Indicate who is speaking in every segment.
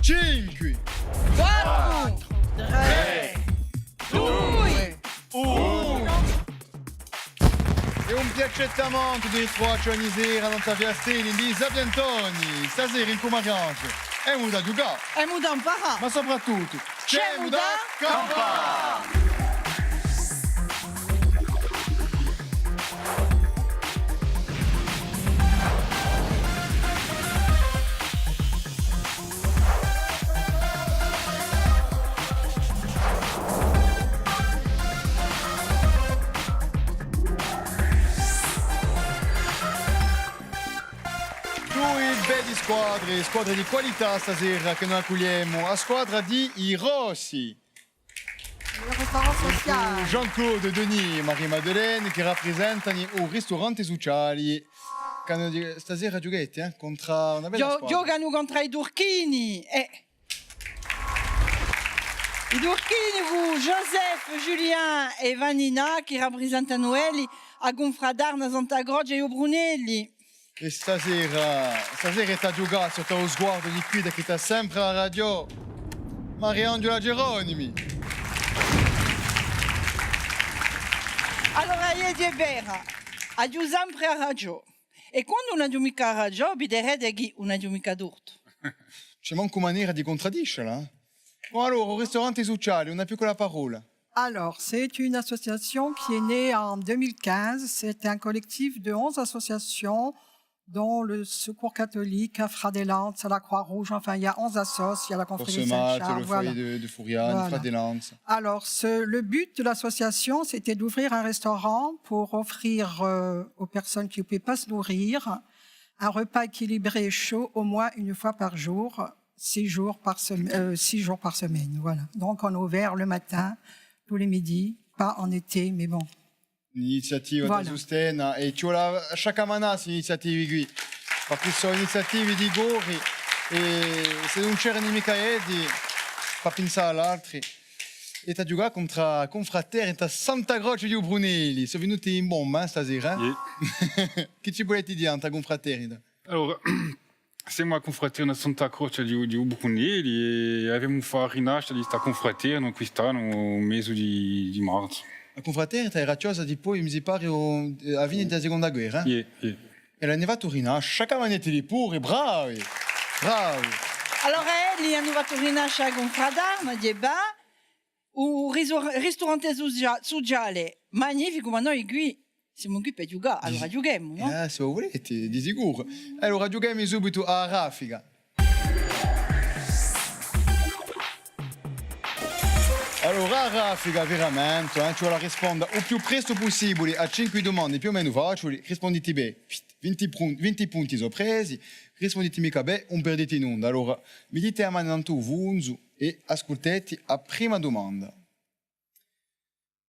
Speaker 1: 5,
Speaker 2: 4, 3, 2,
Speaker 1: 1. E un piaccettamento di faccio ogni sera non sapeva stili di Sapientoni. Stasera in Comariange. È un da giocare.
Speaker 2: È un da imparare.
Speaker 1: Ma soprattutto
Speaker 2: c'è un da
Speaker 1: campare. Squadre di qualità stasera che noi accogliamo, a squadra di I Rossi.
Speaker 2: Il restaurant sociale.
Speaker 1: Jean-Claude, Denis e Marie-Madeleine che rappresentano i ristoranti sociali. Stasera giochetti, contro una bella squadra.
Speaker 2: Giocano contro i Durchini. I Durchini, Joseph, Julien e Vanina che rappresentano quelli a Gonfradar, a Santa Croce e a Brunelli.
Speaker 1: E stasera è a giocare sotto lo sguardo di qui che sta sempre alla radio, Mariangela Geronimi.
Speaker 2: Allora, io è vero, a sempre a radio. E quando una giumica a radio, vedrete che una giumica d'urto.
Speaker 1: C'è manco maniera di contraddirla. Bon alors, au restaurant sociale, on a plus que la parole.
Speaker 3: Alors, c'est une association qui est née en 2015. C'est un collectif de 11 associations dont le Secours catholique, Fra des Landes, la Croix-Rouge, enfin, il y a 11 assos, il y a la Confrérie Saint-Charles.
Speaker 1: Le foyer de Fouriane, voilà. Fra des Landes.
Speaker 3: Alors, le but de l'association, c'était d'ouvrir un restaurant pour offrir aux personnes qui ne pouvaient pas se nourrir un repas équilibré et chaud au moins une fois par jour, 6 jours par semaine. Voilà. Donc, on est ouvert le matin, tous les midis, pas en été, mais bon.
Speaker 1: Un'iniziativa voilà. Da sostena e ci vuole chaque manassa iniziative qui perché sono iniziative di Gori e se non c'erano mica Edi fa pensare all'altri e ti ha giocato contro confrateri a Santa Croce di Brunelli sono venuti in bomba stasera che ci volete dire a confrateri?
Speaker 4: Allora siamo a confraternita Santa Croce di Brunelli e abbiamo fatto rinascita di questa confraternita quest'anno nel mese di marzo.
Speaker 1: La confraternita era cosa di poi, mi pare, a fine della seconda guerra.
Speaker 4: Yeah.
Speaker 1: E l'ha nevato rinascita, chaque manette di pure, bravi.
Speaker 2: Allora, lì hanno fatto rinascita a Gonfradar, ma di ba, un ristorante sociale magnifico, ma noi qui siamo qui per giocare, allora giochiamo, no?
Speaker 1: Se lo volete, di sicuro. Allora giochiamo subito a raffica. Allora, raffica veramente, ci vuole rispondere il più presto possibile a 5 domande più o meno facili. Risponditi bene, 20 punti sono presi, risponditi mica bene, non perdete in onda. Allora, mi dite a mano Vunzu e ascoltate la prima domanda.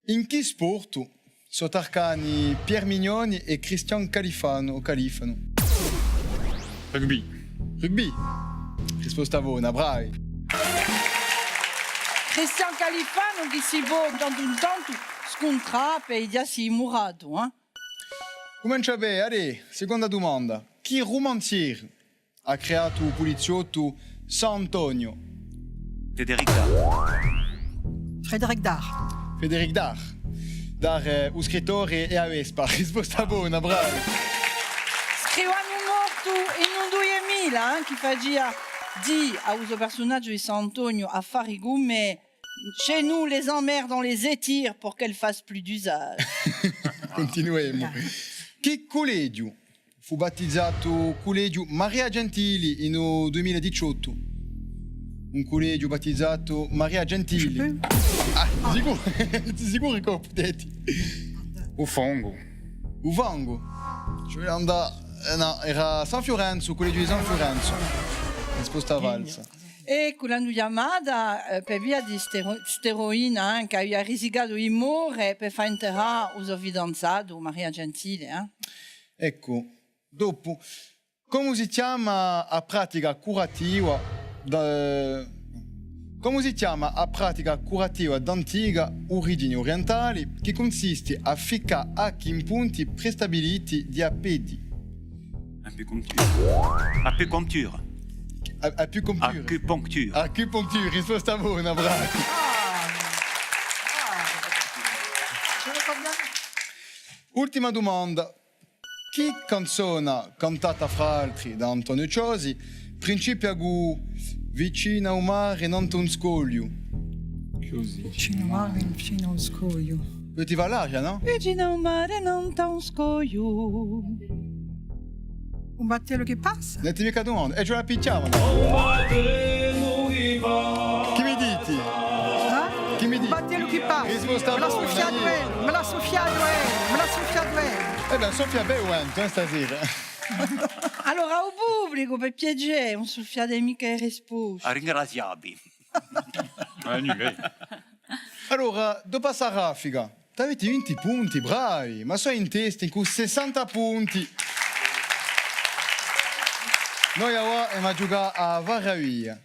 Speaker 1: In che sport sono tarcani Pier Mignoni e Cristian Califano?
Speaker 4: Rugby.
Speaker 1: Risposta buona, bravi.
Speaker 2: Cristian Califano che si può tanto scontrare per già si murato,
Speaker 1: Comincia bene, allora, seconda domanda. Chi romanziere ha creato il poliziotto Sant'Antonio?
Speaker 5: Frédéric Dard.
Speaker 1: Dar, lo scrittore e a Vespa. Risposta buona, bravi.
Speaker 2: Scrivano morto in un 2000, che faceva di a uso personaggio di Sant'Antonio a Farigume. Chez nous, les emmerdes, on les étire pour qu'elles fassent plus d'usage.
Speaker 1: Continuiamo. Che collegio fu battezzato Collegio Maria Gentili in 2018? Un collegio battezzato Maria Gentili. Sicuro che potete?
Speaker 4: O Fango.
Speaker 1: Cioè no, era San Fiorenzo, collegio di San Fiorenzo. Risposta valsa.
Speaker 2: E con la chiamata per via di steroina che aveva risicato il muore per far enterrare il suo fidanzato Maria Gentile.
Speaker 1: Ecco, dopo, come si chiama a pratica curativa d'antica origini orientali che consiste a ficcare acchi in punti prestabiliti di appedi?
Speaker 5: Apiculture.
Speaker 1: Acupuncture.
Speaker 5: Acupuncture.
Speaker 1: Acupuncture, risposta buona, bravo.
Speaker 3: Je le combien?
Speaker 1: Ultima domanda. Chi canzona cantata fra altri da Antonio Ciosi principia gu vicina al mare non un scoglio?
Speaker 3: Vicino al mare, vicino a un scoglio.
Speaker 1: Ti va l'aria, no?
Speaker 2: Vicino al mare non t'ha un scoglio.
Speaker 3: Un battello che passa?
Speaker 1: Non ti mica domanda. E ce la picchiamo. Chi mi diti?
Speaker 3: Eh?
Speaker 1: Chi mi
Speaker 3: Un
Speaker 1: dici?
Speaker 3: battello che passa.
Speaker 1: Risposta
Speaker 3: Me l'ha
Speaker 1: buona,
Speaker 3: soffiato
Speaker 1: io.
Speaker 3: elle, me l'ha soffiato elle, me l'ha soffiato elle.
Speaker 1: Eh ben, Sofia Beuento, stasera.
Speaker 2: Allora, al pubblico, per piacere, un soffiate mica e risposte.
Speaker 5: Ringraziabi.
Speaker 1: Allora, dopo questa raffica, avete 20 punti, bravi, ma sono in testa con 60 punti. Noi ora andiamo a giocare a Varavia.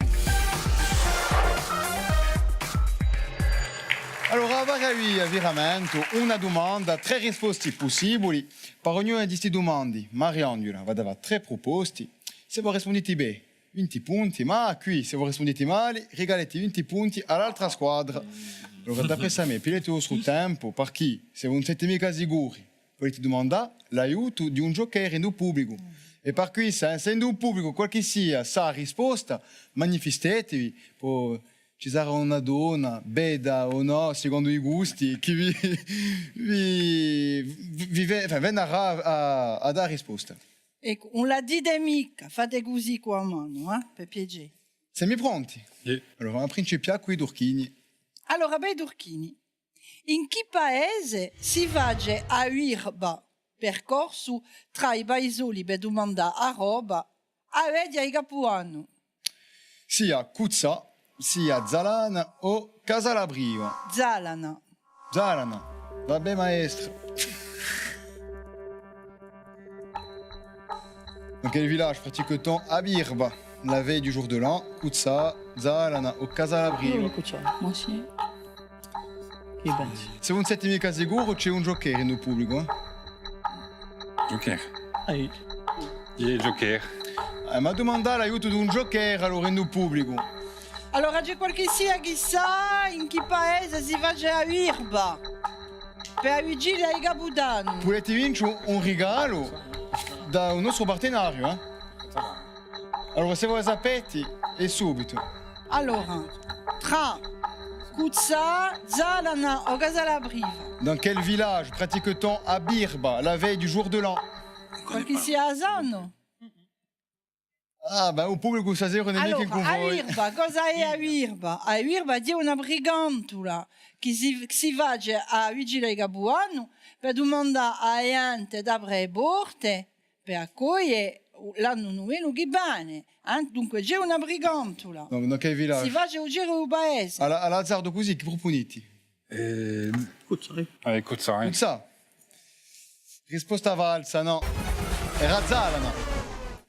Speaker 1: Allora, a Varavia, veramente, una domanda, 3 risposte possibili. Per ognuna di queste domande, Mariangela va dare 3 proposte. Se voi rispondete bene, 20 punti, ma qui, se voi rispondete male, regalate 20 punti all'altra squadra. Allora, d'après me, pilete il vostro tempo, perché se non siete mica sicuri, potete domandare l'aiuto di un giocatore in pubblico. E per cui, se essendo un pubblico, qual che sia, sa risposta, manifestatevi. Poi ci sarà una donna, bella o no, secondo i gusti, che verrà a dare risposta.
Speaker 2: Ecco, non la dite mica, fate così con la mano, per piacere.
Speaker 1: Siamo pronti?
Speaker 4: Sì.
Speaker 1: Allora, a principiare qui Durchini.
Speaker 2: Allora, bei Durchini, in che paese si va a Irba percorso tra i paesoli per domandare a roba a vedi ai Capuano?
Speaker 1: Sia Cuzza, sia Zalana o Casalabriva.
Speaker 2: Zalana.
Speaker 1: Zalana, vabbè maestra. Dans quel village pratique-t-on à Birba la veille du jour de l'an? Kutsa, Zalana o Casalabriva.
Speaker 6: Moi aussi. Che bello.
Speaker 1: Se non siete mica sicuro c'è un giocare nel pubblico.
Speaker 4: Joker.
Speaker 6: Allez.
Speaker 4: Il Joker.
Speaker 1: Ma domandare l'aiuto di un giocare allora nel pubblico.
Speaker 2: Allora c'è qualche sia chissà in che paese si va a Irba per vigile ai Capudano.
Speaker 1: Potete vincere un regalo da un nostro partenario. Allora se voi sapete è subito.
Speaker 2: Allora, tra Kutsa, Zalana o Casalabriva.
Speaker 1: Dans quel village pratique-t-on à Birba la veille du jour de l'an?
Speaker 2: Qualche sia a Zano.
Speaker 1: Ah, ben au pubblico stasera non è mica con
Speaker 2: Allora, a
Speaker 1: voi.
Speaker 2: Irba, cosa è a Irba? A Irba c'è una brigantula che si va a vigile ai Capuano per domandare a gente da porte per accogliere l'anno nuovo che bene. Dunque c'è una brigantula.
Speaker 1: Dans quel
Speaker 2: Si
Speaker 1: village?
Speaker 2: va a giro il paese.
Speaker 1: All'azzardo così, che proponete?
Speaker 4: Avec Kotsari.
Speaker 1: Kutsa. Risposta valsa, no. Era Zalana.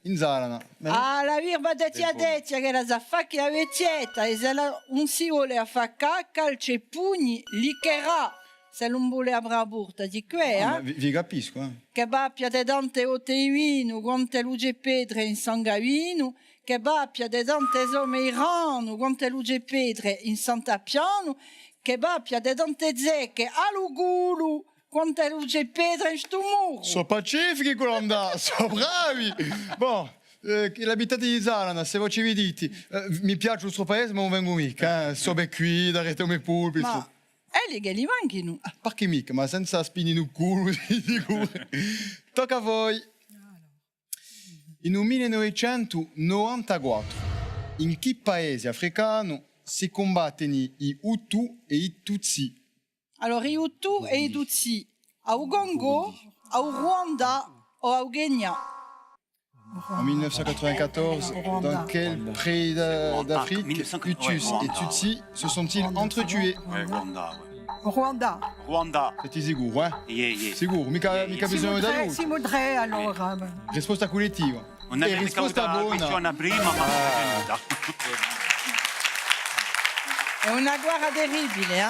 Speaker 1: In Zalana.
Speaker 2: Ah, la virba detia che la zaffacchi la vecchietta e se non si vuole affacca, calci e pugni, licherà. Se non vuole a braburta di qui,
Speaker 1: Vi capisco,
Speaker 2: che bappia de dante o teivino, quante luce pedre in sangavino, che bappia de dante some irano, quante luce pedre in santapiano, che bappia de dante zecche all'ugulu, quante luce pedre in sto muro.
Speaker 1: Sono pacifici quelli sono bravi. Bon, l'abitate di Zalana, se voi ci vedete, mi piace il nostro paese, ma non vengo mica. So ben qui, darete come pulpi.
Speaker 2: Ma è lì che li manchino.
Speaker 1: Perché mica, ma senza spini nel culo, sicuro. Tocca a voi. In un 1994, in che paese africano si combattono i Hutu e i Tutsi?
Speaker 2: Allora, i Hutu e i Tutsi, au Congo, au Rwanda o au Kenya.
Speaker 1: En 1994, dans quel pays d'Afrique
Speaker 5: 1900,
Speaker 1: Hutus
Speaker 5: ouais,
Speaker 1: et
Speaker 5: Rwanda,
Speaker 1: Tutsi se sont-ils entretués?
Speaker 5: Ouais, Rwanda. Ouais.
Speaker 3: Rwanda.
Speaker 5: Rwanda.
Speaker 1: Siete sicuro, eh?
Speaker 5: Yeah.
Speaker 1: Sicuro, mica bisogno d'aiuto.
Speaker 3: Si mudrei allora.
Speaker 1: Risposta collettiva.
Speaker 5: Non
Speaker 1: E
Speaker 5: è
Speaker 1: risposta
Speaker 5: la
Speaker 1: buona.
Speaker 5: questione prima, ma è venuta.
Speaker 2: È una guerra terribile,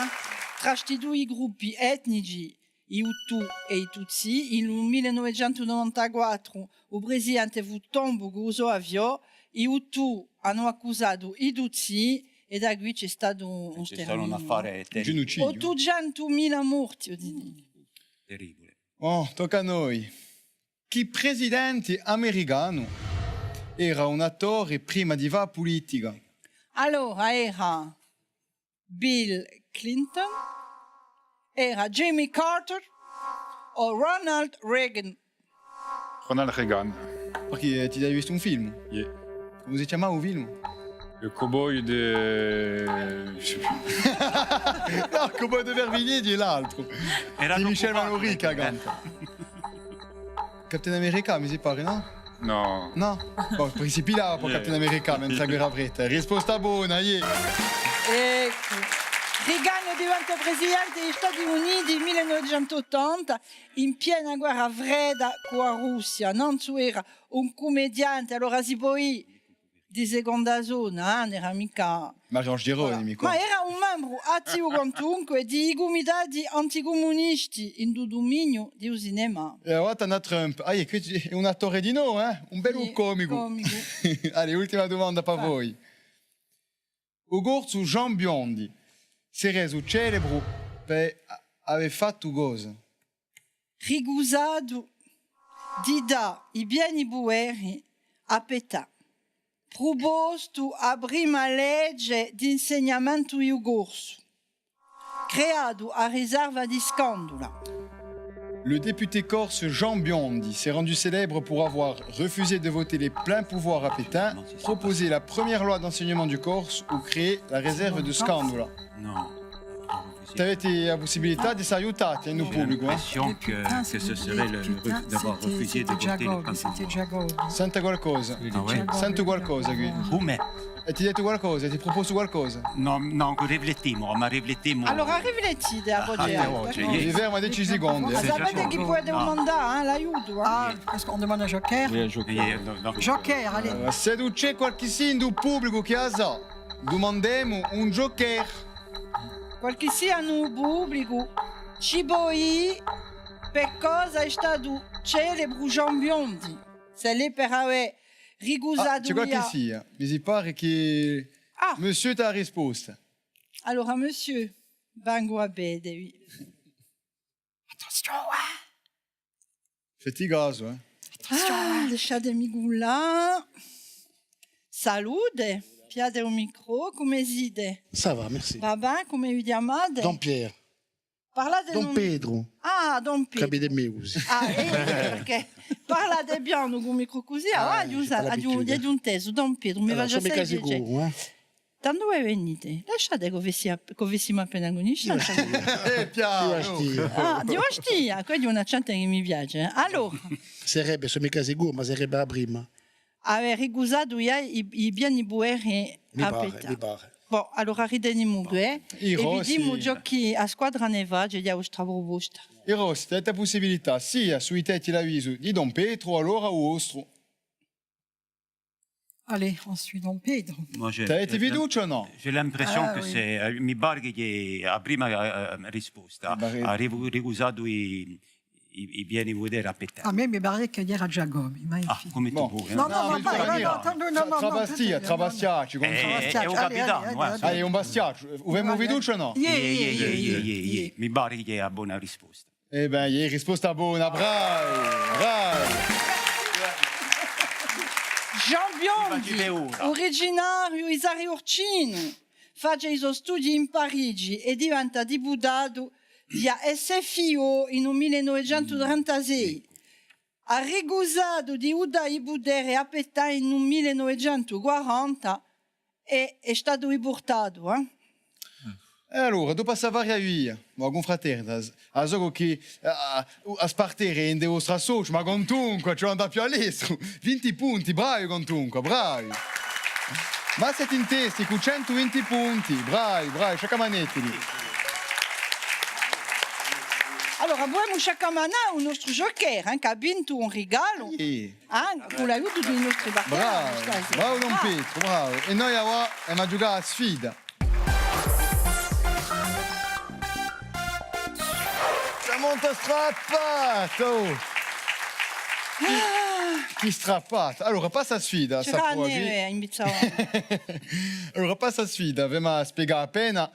Speaker 2: tra questi due gruppi etnici, i Hutu e i Tutsi. In 1994, il presidente fu tombo con il suo avione. I Hutu hanno accusato i Tutsi e da qui c'è stato un
Speaker 5: C'è stato un
Speaker 2: sterminio.
Speaker 5: affare terribile.
Speaker 1: Genocidio.
Speaker 2: 800.000 morti. Io dico.
Speaker 5: terribile.
Speaker 1: Oh, tocca a noi. Chi presidente americano era un attore prima di fare politica?
Speaker 2: Allora era Bill Clinton, era Jimmy Carter o Ronald Reagan.
Speaker 4: Ronald Reagan.
Speaker 1: Perché ti hai visto un film?
Speaker 4: Yeah.
Speaker 1: Come si chiama un film?
Speaker 4: Le cowboy de... Je sais plus.
Speaker 1: No, come de Vervilliers di l'altro.
Speaker 5: Era
Speaker 1: Di
Speaker 5: dopo
Speaker 1: Michel
Speaker 5: Wagner,
Speaker 1: Mallory che canta. Captain America, mi si pare, no?
Speaker 4: No.
Speaker 1: No? Bon, principi là per Captain America, mentre la guerra fredda. Risposta buona, yeah.
Speaker 2: Ecco. Reagan è diventato presidente degli Stati Uniti nel 1980 in piena guerra fredda con la Russia. Non solo era un commediante, allora si poi di seconda zona, non era mica...
Speaker 1: Marie-Ange Geronimi,
Speaker 2: Ma
Speaker 1: quoi.
Speaker 2: era un membro attivo quantunque di comitati anticomunisti in tutto dominio di cinema.
Speaker 1: E ora torna Trump. Ah, è un attore di no, eh? Un bello
Speaker 2: Sì,
Speaker 1: comico.
Speaker 2: comico.
Speaker 1: Allez, ultima domanda per voi. O corso Jean Biondi si è reso celebre per aver fatto cosa?
Speaker 2: Rigusato di dare i beni bueri a Petà. Proposto a prima legge di insegnamento in corso. Creato a riserva di Scandola.
Speaker 1: Le député corse Jean Biondi s'est rendu célèbre pour avoir refusé de voter les pleins pouvoirs à Pétain, proposé la première loi d'enseignement du Corse ou créé la réserve de Scandola.
Speaker 5: No.
Speaker 1: Tu avete la possibilità di essere aiutati in
Speaker 5: J'ai
Speaker 1: pubblico, eh?
Speaker 5: l'impression que ce serait d'avoir refusé de voter les pleins
Speaker 3: C'était
Speaker 5: pouvoirs.
Speaker 3: Jacob.
Speaker 1: Sente qualcosa.
Speaker 5: Ah ouais?
Speaker 1: Sento qualcosa qui.
Speaker 5: Come?
Speaker 1: E ti ha detto qualcosa? Ti ha proposto qualcosa?
Speaker 5: No, riflettiamo, ma riflettiamo.
Speaker 2: Allora riflettete a voce
Speaker 5: oggi.
Speaker 2: alta.
Speaker 1: Vi fermo a 10 secondi.
Speaker 2: Ma
Speaker 1: Eh.
Speaker 2: sapete chi può domandare l'aiuto?
Speaker 3: Ah, parce qu'on demande à Joker. Joker, allez.
Speaker 1: Se non c'è qualche sindaco pubblico che ha sa, domandiamo un joker.
Speaker 2: Qualche sia no pubblico, ci puoi per cosa è stato celebre Jean Biondi? Se lei per aver
Speaker 1: Ah,
Speaker 2: rigusato
Speaker 1: c'è qualche sia. Mi si pare che
Speaker 2: Ah,
Speaker 1: Monsieur t'ha risposta.
Speaker 2: allora monsieur, vengo a bedevi.
Speaker 3: Attention,
Speaker 1: Fatti caso, eh.
Speaker 2: Ah, lasciatemi là. Salute, piate un micro, come siete?
Speaker 7: Ça va, merci.
Speaker 2: Va bene, come vi chiamate?
Speaker 7: Don Pierre.
Speaker 2: Parlate
Speaker 7: Don
Speaker 2: non-
Speaker 7: Pedro.
Speaker 2: Ah, Don Pedro.
Speaker 7: Cabide Meus.
Speaker 2: Ah, perché parlate piano con un micro così,
Speaker 7: Ah, c'è l'abitudine.
Speaker 2: di un teso, Don Pedro, mi va già
Speaker 7: sono mica sicuro, eh?
Speaker 2: Da dove venite? Lasciate che siamo appena conosciuti.
Speaker 1: Piano.
Speaker 2: Ah, di Ostia, quindi è un accento che mi piace. Allora,
Speaker 7: Sarebbe, sono mica sicuro, ma sarebbe la prima.
Speaker 2: aver ricusato i bieni bueri a Petà.
Speaker 7: Mi pare.
Speaker 2: Bon, allora riteniamo che
Speaker 1: I
Speaker 2: e
Speaker 1: rossi.
Speaker 2: vediamo giochi a squadra neva, ci diamo questa proposta.
Speaker 1: E Rossi, t'hai la possibilità sia sui tetti l'avviso di Don Pietro allora o Ostro.
Speaker 3: Allez, on suit Don Pedro.
Speaker 5: Moi,
Speaker 1: T'as été fiducia o no?
Speaker 5: J'ai l'impression
Speaker 3: Ah,
Speaker 5: che
Speaker 3: oui.
Speaker 5: se mi pare che a prima risposta
Speaker 1: Bari-
Speaker 5: ha ricusato i beni vedere a Petà.
Speaker 3: A me mi pare che dire a Jacob,
Speaker 5: Ah,
Speaker 3: magnifique.
Speaker 5: come
Speaker 1: Bon.
Speaker 5: tu vuoi.
Speaker 3: No,
Speaker 5: eh?
Speaker 3: no,
Speaker 1: ma
Speaker 3: no, vai,
Speaker 1: il
Speaker 3: no,
Speaker 1: tuo
Speaker 3: attendo, no, no,
Speaker 1: Trabastia,
Speaker 3: no,
Speaker 1: trabastiaci. Come
Speaker 5: È un capitano,
Speaker 1: Allez, un bastiaccio. Uvemo fiducia o no?
Speaker 5: Yeah. Mi pare che ha buona risposta.
Speaker 1: Eh ben, ieri risposta buona, bravi, bravi.
Speaker 2: Jean Biondi,
Speaker 5: Facile ora.
Speaker 2: originario di Sari Orcino, face i suoi studi in Parigi e diventa deputato di SFIO in 1936. Ha ricusato di usare il potere a Petà in 1940 e è stato riportato.
Speaker 1: E allora, dopo Savaria via, ma con fraterna, a gioco che a spartere in vostra socio, ma con tunque, ci andare più all'estero. 20 punti, bravi con tunque, bravi. Ma siete in testi con 120 punti, bravi, sciacamanetti lì.
Speaker 2: Allora, abbiamo Sciaccamanà, un nostro joker, che ha vinto un regalo con l'aiuto dei nostri
Speaker 1: Bravo,
Speaker 2: battelli.
Speaker 1: bravo Don Pietro, bravo. E noi ora andiamo a giocare a sfida. Siamo strappato! Che strappata. Allora, passa sfida.
Speaker 2: C'era
Speaker 1: Sapro
Speaker 2: la
Speaker 1: qui.
Speaker 2: neve in Bizzarro.
Speaker 1: Allora, passa sfida, abbiamo spiegato appena.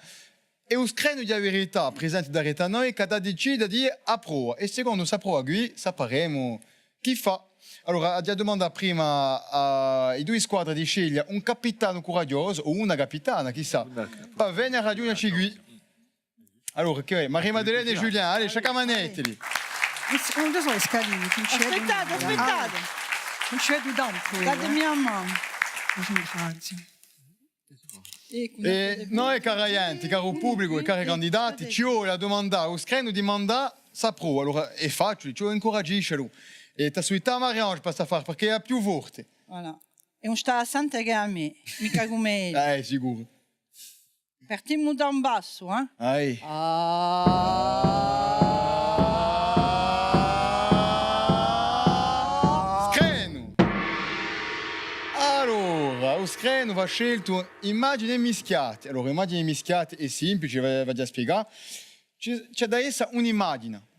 Speaker 1: E un screno di verità presente da rete a noi che decide di approva. E secondo sa prova qui, sapremo chi fa. Allora, abbiamo domandato prima ai due squadre di scegliere un capitano coraggioso o una capitana, chissà, per venire a raggiungerci qui. Allora, che è? Maria-Madeleine e Julien, allez, chacun manette lì.
Speaker 3: Non sono le scalini,
Speaker 2: Aspettate, aspettate.
Speaker 3: Non c'è di dampo.
Speaker 2: Cade mia mano.
Speaker 1: E noi, cari enti, caro pubblico e cari candidati, ci vuole domandare, o screno di mandato, saprò. Allora, è facile, ci vuole incoraggiscelo. E ti suita Marianne per fare, perché ha più forte.
Speaker 2: Voilà. E un sta a Santa che a me, mica come
Speaker 1: Sicuro.
Speaker 2: Partiamo da un basso, eh?
Speaker 1: Ai. Screno! Allora, lo screno va scelto immagini mischiate. Allora, immagini mischiate è semplice, va già spiegare. C'è da essere un'immagine.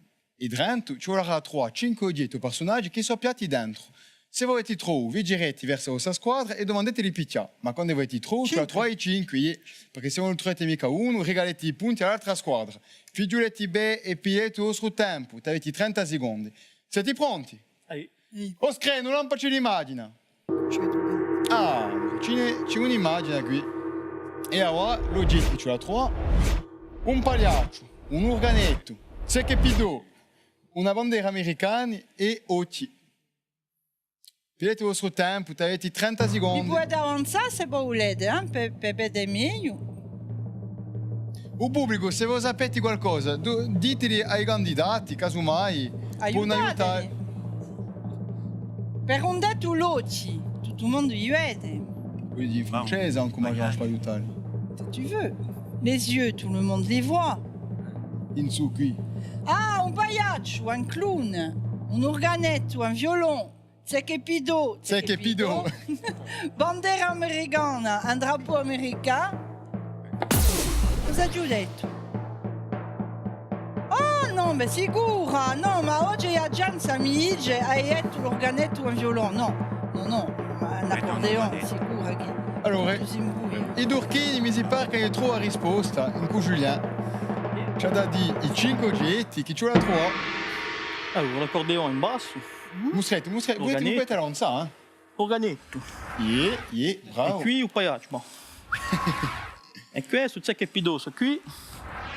Speaker 1: E dentro ci vorrà 3, 5 o 10 personaggi che sono piatti dentro. Se volete trovare, vi girate verso la vostra squadra e domandate di picchiare. Ma quando volete trovare, tra 3 e 5, perché se non lo trovate mica uno, regalate i punti all'altra squadra. Figliolete bene e pigliate il vostro tempo. Avete 30 secondi. Siete pronti? O screno, lampaci l'immagine. Ah, c'è un'immagine qui. E ora, lo giri, ce la trova. Un pagliaccio, un organetto, secche pidò, una bandiera americana e occhi. Pilete il vostro tempo, avete 30
Speaker 2: Vi
Speaker 1: secondi.
Speaker 2: potete avanzare se volete, per vedere meglio.
Speaker 1: Il pubblico, se voi sapete qualcosa, diteli ai candidati, casomai, per aiutare.
Speaker 2: Per un detto l'occhi, tutto il mondo vi vede.
Speaker 1: Vuoi dire in francese, anche come je peux aiutare.
Speaker 2: Si tu veux. Les yeux, tout le monde les voit.
Speaker 1: In su qui.
Speaker 2: Ah, un pagliaccio, un clown, un organetto, un violon. Secche pidò.
Speaker 1: Secche pidò.
Speaker 2: Bandiera americana, un drapeau americano. Cosa ti ho detto? Oh no, ma sicura! No, ma oggi a Gianza mi dice hai detto l'organetto un violon. No, ma un accordeon, sicura che...
Speaker 1: Allora,
Speaker 2: tu si imbuglia.
Speaker 1: i Durchini mi si pare che hai trovato la risposta, in cui Julien ci ha da dire i 5 oggetti, chi ce la trova?
Speaker 8: Allora, l'accordeon in basso,
Speaker 1: Mustretto, volete ripetere non sa?
Speaker 8: organetto,
Speaker 1: Bravo.
Speaker 8: e qui il pagliaccio. Bon. E questo c'è che è pidoso, qui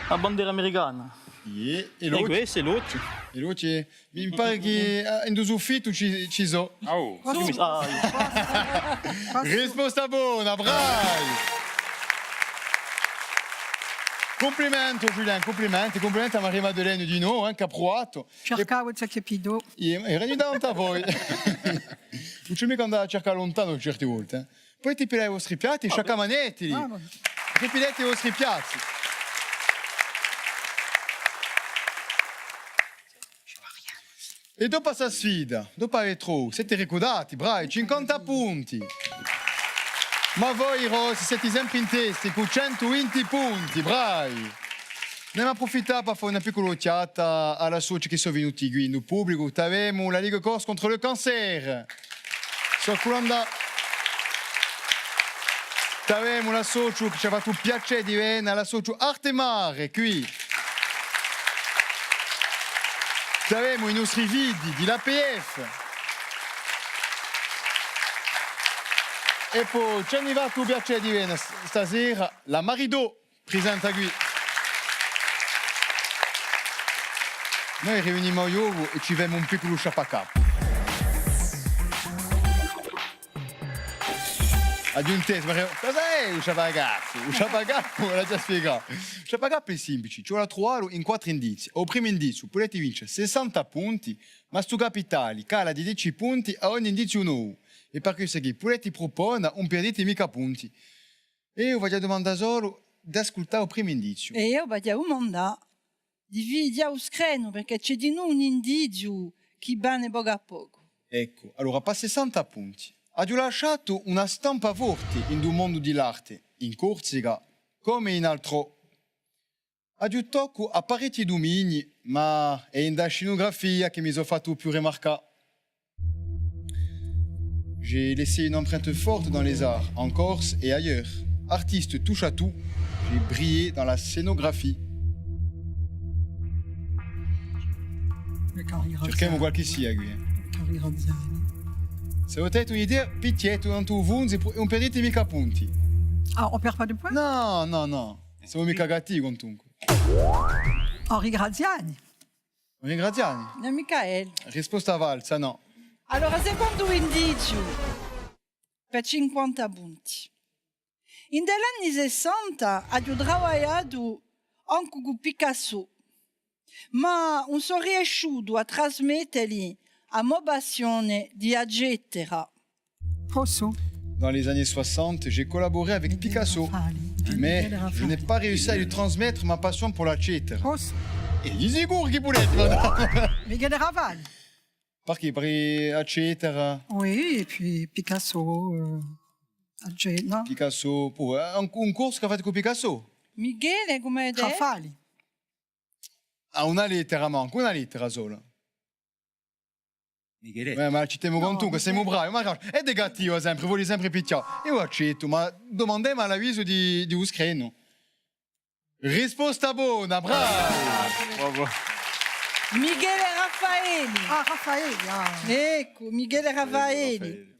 Speaker 8: la bandiera americana.
Speaker 1: E
Speaker 8: E
Speaker 1: l'occhio?
Speaker 8: questo è l'occhio.
Speaker 1: E l'occhio? Mi pare che in due uffici ci sono.
Speaker 4: Oh.
Speaker 1: Risposta buona, bravi! Complimenti Julien, complimenti a Maria-Madeleine di nuovo, che ha provato.
Speaker 3: Cercavo il secchiepido.
Speaker 1: Era davanti a voi. Non c'è mica andare a cercare lontano certe volte. Poi ti pilate i vostri piatti, chacun manetti lì. Ripilate i vostri piatti. E dopo questa sfida, dopo aver trovato, siete ricordati, bravi, 50 punti. Ma voi rossi siete sempre in testa con 120 punti, bravi. Ne approfittiamo per fare una piccola occhiata alla soci che sono venuti qui nel pubblico. Abbiamo la Ligue Corse contro il cancer. Abbiamo la socio che ci ha fatto il piacere di venire, la socio Arte Mare qui. Abbiamo i nostri vidi di l'APF. E poi ci è fatto il piacere di venire stasera la Maridò, presente qui. Noi riuniamo a Iovo e ci vediamo un piccolo sciapacapo. Aggiuntesi, cosa è un sciapacapo? Un sciapacapo, l'ha già spiegato. Il sciapacapo è semplice, ci vuole trovarlo in 4 indizi. Al primo indizio potete vincere 60 punti, ma stu capitali cala di 10 punti a ogni indizio nuovo. E per questo che potete proporre, non perdete mica punti. E io voglio domandare solo di ascoltare il primo indizio.
Speaker 2: E io voglio domandare di video lo screno, perché c'è di noi un indizio che bene poco a poco.
Speaker 1: Ecco, allora per 60 punti. Ha lasciato una stampa forte in un mondo dell'arte, in Corsica come in altro. Ha tocco a parecchi domini, ma è in da scenografia che mi sono fatto più rimarcare. J'ai laissé une empreinte forte dans les arts, en Corse et ailleurs. Artiste touche à tout, j'ai brillé dans la scénographie. Cerchiamo qualche siagui. Se potete un'idea, picchietto un tuo vunzi e non perdete mica punti.
Speaker 3: Ah, on perd pas de points?
Speaker 1: No, no, no. Siamo mica gatti comunque.
Speaker 3: Henri Graziani.
Speaker 1: Ringraziani.
Speaker 2: No, Michael.
Speaker 1: Risposta valsa, no.
Speaker 2: Allora, secondo indizio, per 50 punti. In degli anni 60 ha lavorato anche con Picasso, ma non sono riuscito a trasmettergli l'emozione di Agetera.
Speaker 3: Posso.
Speaker 1: Dans les années 60, j'ai collaboré avec Picasso, mais je n'ai pas réussi à lui transmettre ma passion pour la cetra.
Speaker 3: Posso.
Speaker 1: E gli sicuro che volete, madame.
Speaker 3: Michele Ravali.
Speaker 1: Perché? Per la cetra,
Speaker 3: Oui, et puis Picasso. No?
Speaker 1: Picasso, un corso che ha fatto con Picasso?
Speaker 2: Michele, come hai detto?
Speaker 3: Rafali.
Speaker 1: Ah, una lettera manco, una lettera sola.
Speaker 5: Micheletto.
Speaker 1: Ma ci temo con tu, che siamo bravi, ma è negativo sempre, vuoi sempre picchiare. Io accetto, ma domandiamo all'avviso di Uscreno. Risposta buona, bravo!
Speaker 4: Bravo.
Speaker 2: Michele Raffaeli.
Speaker 3: Ah, Raffaelli. Ah.
Speaker 2: Ecco, Michele Raffaeli.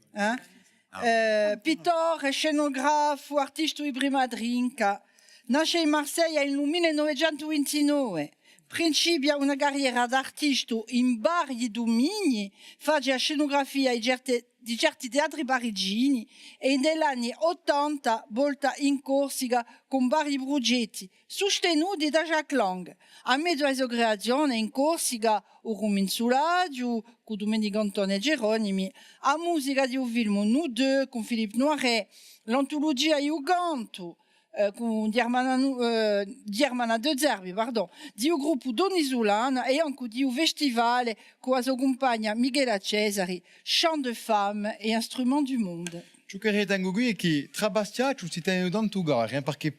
Speaker 2: Pittore, scenografo, artista di prima drinka. Nasce in Marsiglia nel 1929. Principia una carriera d'artista in vari domini, fa la scenografia di certi teatri parigini e negli anni 80 volta in Corsica con vari progetti sostenuti da Jacques Lang. A mezzo alla creazione in Corsica o con Insuladio, con Domenico Antonio Geronimi, a musica di un film Nous deux con Philippe Noiret, l'antologia Io Canto, con Germana de Zerbi, pardon, di un gruppo Donisolana e anche di un festival con la sua compagna Michela Cesari, chant de femmes et instruments du monde.
Speaker 1: Ciò che ritengo qui è che tra Bastiaccio si tiene tanto gare, perché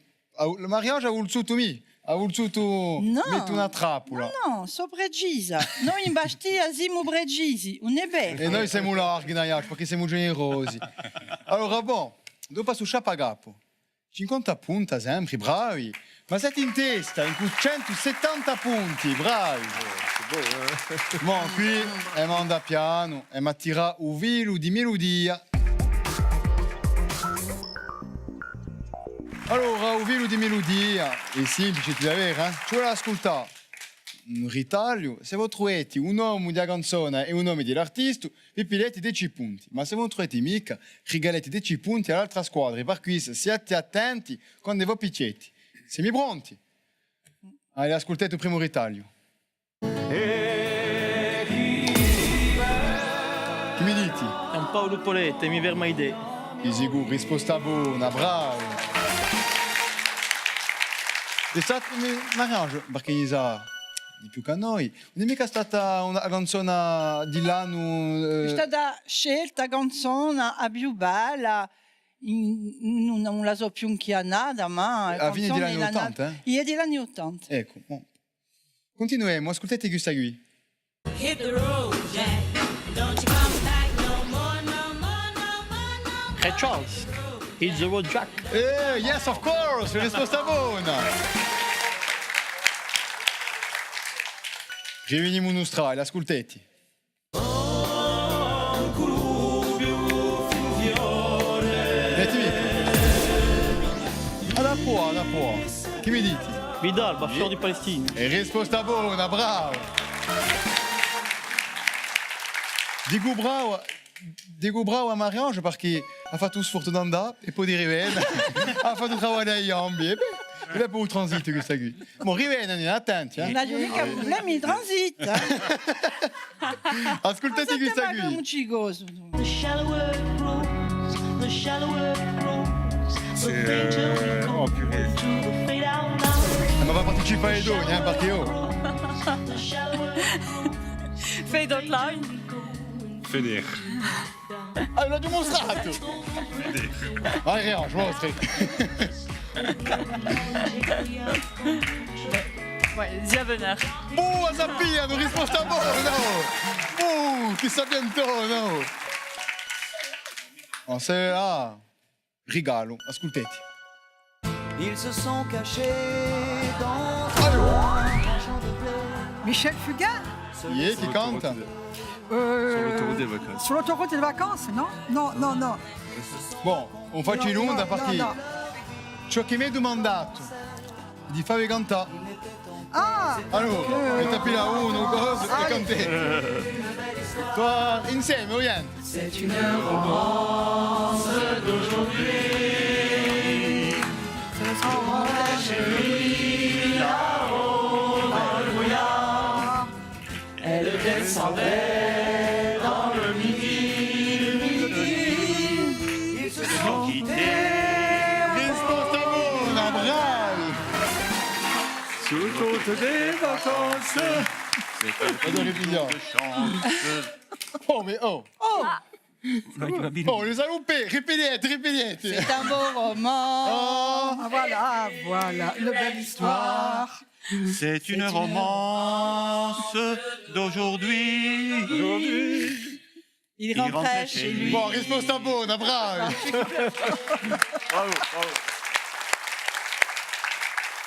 Speaker 1: il mariage ha voluto me, ha voluto mettere una trappola.
Speaker 2: No, so precisa. Noi in Bastia siamo precisi, non è vero?
Speaker 1: E noi siamo larghi, perché siamo generosi. Allora, bon, dopo su Sciapagapo. 50 punti sempre, bravi. Ma siete in testa, in cui 170 punti, bravi. Bon, qui, è manda piano, e mi attira un vilo di melodia. Allora, un vilo di melodia, è semplice da avere, ci vuole ascoltare. Un ritaglio, se voi trovate un nome della canzone e un nome dell'artista, vi pilete 10 punti. Ma se voi trovate mica, regalate 10 punti all'altra squadra. Per cui siate attenti quando voi picchiate. Siamo pronti? Allora, ascoltate il primo ritaglio. Che mi dite?
Speaker 8: È un Paolo Polette, mi verma idee.
Speaker 1: Di sicuro, risposta buona, bravo. È stato un arrangio, perché gli sa... di più che noi. Non è mica stata una canzone di l'anno...
Speaker 2: È stata scelta la canzone a più bella, non la so più che nada, ma...
Speaker 1: A fine degli anni 80,
Speaker 2: È degli anni 80.
Speaker 1: Ecco, bon. Continuiamo, ascoltate questa qui.
Speaker 9: Hit the road, Jack. Don't you come back no more, no more, no more, no more.
Speaker 8: Hey Charles, it's the road Jack.
Speaker 1: Yes, of course, risposta buona. Riuniamo Australia, ascoltati. Mettimi. Da può. Che mi dite?
Speaker 8: Vidal, Bashar di Palestina.
Speaker 1: E risposta buona, bravo. Dico bravo a Mariange perché ha fatto sforzo d'andare e poi di rivedere. Ha fatto travaglio agli ambi. E là, pour le transit, questa qui. Bon, rivieni, attenti.
Speaker 2: Non hai mica problemi di transit.
Speaker 1: Ascoltati questa qui.
Speaker 2: Non ci gozo.
Speaker 9: The shallower it grows, the shallower it grows. The fainter we go
Speaker 4: Oh, purée.
Speaker 9: to the fade out line.
Speaker 1: Ma va partecipare ai doni, perché io.
Speaker 9: The shallower it grows.
Speaker 6: Fade out line.
Speaker 4: Feder.
Speaker 1: Ah, l'ho dimostrato! Vai, Riange, mostri.
Speaker 6: Ouais, Diavener.
Speaker 1: Boa, Zappia, non risposta buona! Che sa bientôt, no? Oh, c'est là, rigalo, ascoltati.
Speaker 10: Ils se sont cachés dans
Speaker 3: Michel Fugain
Speaker 1: Chi è che canta?
Speaker 5: L'autoroute des vacances.
Speaker 3: Sur l'autoroute des vacances, non? Non, non, non.
Speaker 1: Bon, on faccio in
Speaker 3: No,
Speaker 1: onda
Speaker 3: no,
Speaker 1: perché
Speaker 3: no, no.
Speaker 1: ciò che mi hai domandato di fare cantare.
Speaker 3: Ah!
Speaker 1: Allora, mi tappi la uno, cosa e
Speaker 3: Allez.
Speaker 1: canti. Toi, insieme, oriente.
Speaker 3: C'est une romance d'aujourd'hui. Ce sont la chérie là-haut dans le brouillard. Elle descendait dans le midi. Ils se sont quittés.
Speaker 1: Risposta buona, bravi.
Speaker 5: L'autoroute des vacances.
Speaker 1: Vado a ripigliare. Oh, mais oh. Oh, les a loupés. Ripetiete, ripetiete.
Speaker 2: C'est un beau roman.
Speaker 1: Oh.
Speaker 3: Ah, voilà, voilà, une belle histoire.
Speaker 5: C'est une romance d'aujourd'hui.
Speaker 2: Il rentrait chez lui.
Speaker 1: Bon, risposta buona, bravi.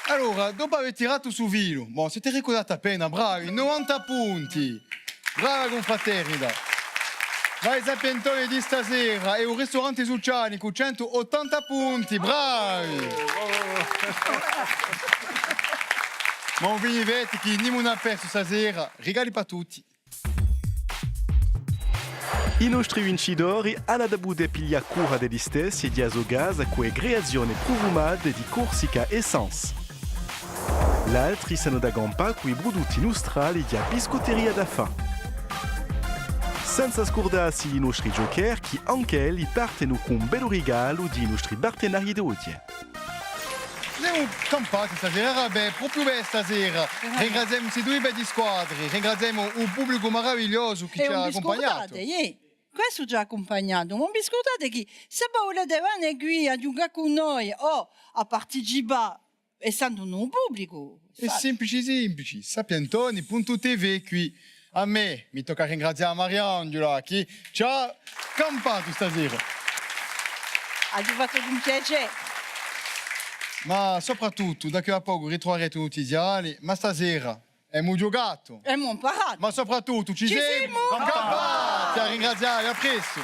Speaker 1: Allora, dopo aver tirato su filo, siete ricordati appena, bravi, 90 punti. Brava confraternita. Vai Zapientone di stasera e un ristorante Succiani con 180 punti, bravi. Ma un vinivete che non ha perso stasera, regali per tutti.
Speaker 11: I nostri vincitori alla debut de piglia cura degli stessi e di azogaz a cui creazione provumade di Corsica Essence. L'altri sono da gampa qui prodotti nostrali di biscotteria da fa. Senza scordarsi i nostri giocher che anche li partono con un bel regalo di nostri partenari d'oggi.
Speaker 1: Siamo campati stasera, vabbè, proprio bene stasera. Ringraziamo queste due belle squadre, ringraziamo un pubblico meraviglioso che ci ha accompagnato.
Speaker 2: Questo ci ha accompagnato, ma biscottate che se volete qui a giocare con noi o a partecipare, essendo un pubblico.
Speaker 1: È semplice, semplice. Sapientoni.tv qui. A me mi tocca ringraziare Mariangela che ci ha campato stasera.
Speaker 2: Ha fatto un piacere.
Speaker 1: Ma soprattutto, da qui a poco ritroverete i notiziali, ma stasera abbiamo giocato.
Speaker 2: Abbiamo imparato.
Speaker 1: Ma soprattutto ci siamo campati a ringraziare, a presto.